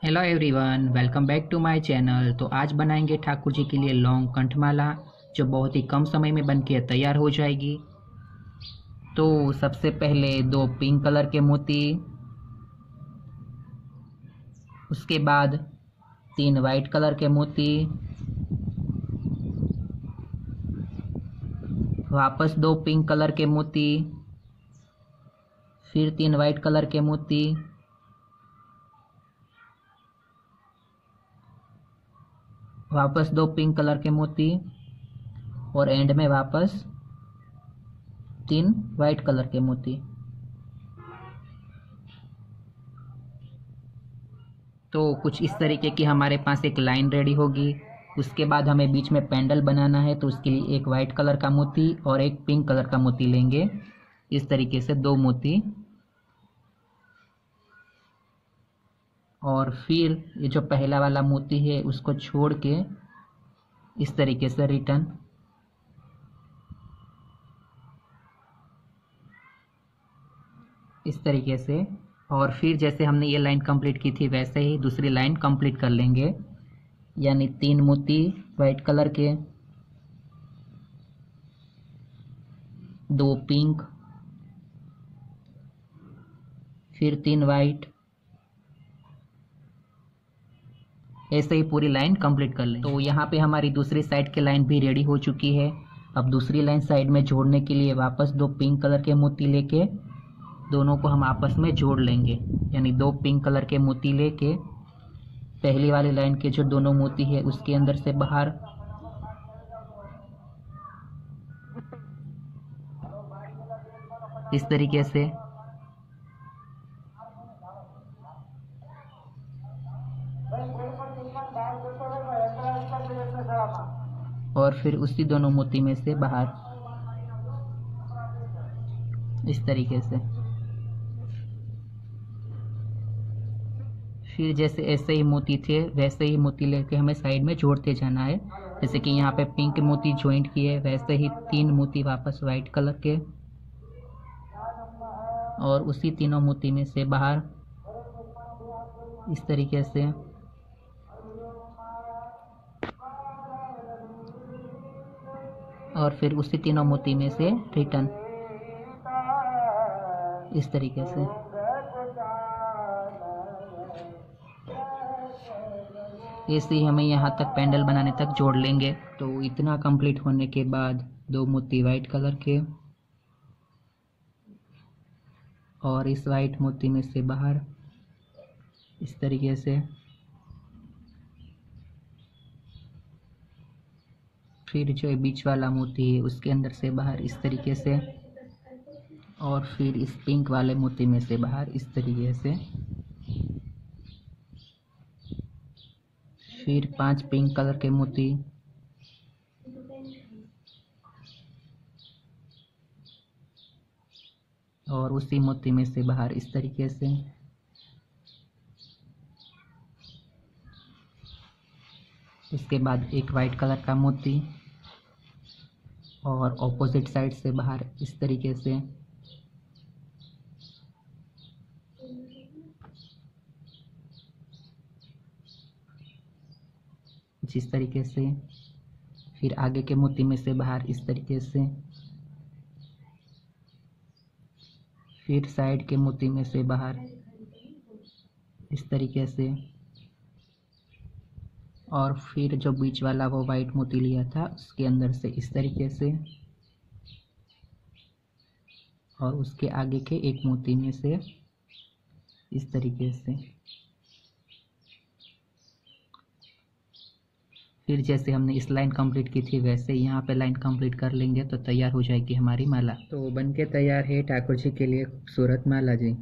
Hello everyone, welcome back to my channel. तो आज बनाएंगे ठाकुर जी के लिए लॉन्ग कंठमाला, जो बहुत ही कम समय में बनके तैयार हो जाएगी। तो सबसे पहले दो पिंक कलर के मोती, उसके बाद तीन वाइट कलर के मोती, वापस दो पिंक कलर के मोती, फिर तीन वाइट कलर के मोती, वापस दो पिंक कलर के मोती और एंड में वापस तीन वाइट कलर के मोती। तो कुछ इस तरीके की हमारे पास एक लाइन रेडी होगी। उसके बाद हमें बीच में पेंडल बनाना है, तो उसके लिए एक वाइट कलर का मोती और एक पिंक कलर का मोती लेंगे। इस तरीके से दो मोती, और फिर ये जो पहला वाला मोती है उसको छोड़ के इस तरीके से रिटर्न, इस तरीके से। और फिर जैसे हमने ये लाइन कंप्लीट की थी वैसे ही दूसरी लाइन कंप्लीट कर लेंगे, यानी तीन मोती वाइट कलर के, दो पिंक, फिर तीन वाइट, ऐसे ही पूरी लाइन कंप्लीट कर लें। तो यहाँ पे हमारी दूसरी साइड की लाइन भी रेडी हो चुकी है। अब दूसरी लाइन साइड में जोड़ने के लिए वापस दो पिंक कलर के मोती लेके दोनों को हम आपस में जोड़ लेंगे, यानी दो पिंक कलर के मोती लेके पहली वाली लाइन के जो दोनों मोती है उसके अंदर से बाहर, इस तरीके से। और फिर उसी दोनों मोती में से बाहर, इस तरीके से। फिर जैसे ऐसे ही मोती थे वैसे ही मोती लेके हमें साइड में जोड़ते जाना है। जैसे कि यहाँ पे पिंक मोती ज्वाइंट किए, वैसे ही तीन मोती वापस वाइट कलर के, और उसी तीनों मोती में से बाहर, इस तरीके से। और फिर उसी तीनों मोती में से रिटर्न, इस तरीके से। ऐसे ही हमें यहाँ तक पेंडल बनाने तक जोड़ लेंगे। तो इतना कंप्लीट होने के बाद दो मोती वाइट कलर के और इस वाइट मोती में से बाहर, इस तरीके से। फिर जो बीच वाला मोती है उसके अंदर से बाहर, इस तरीके से। और फिर इस पिंक वाले मोती में से बाहर, इस तरीके से। फिर पांच पिंक कलर के मोती, और उसी मोती में से बाहर, इस तरीके से। इसके बाद एक वाइट कलर का मोती और ऑपोजिट साइड से बाहर, इस तरीके से। जिस तरीके से। फिर आगे के मोती में से बाहर, इस तरीके से। फिर साइड के मोती में से बाहर, इस तरीके से। और फिर जो बीच वाला वो वाइट मोती लिया था उसके अंदर से, इस तरीके से। और उसके आगे के एक मोती में से, इस तरीके से। फिर जैसे हमने इस लाइन कंप्लीट की थी वैसे यहाँ पे लाइन कंप्लीट कर लेंगे तो तैयार हो जाएगी हमारी माला। तो बनके तैयार है ठाकुर जी के लिए खूबसूरत माला जी।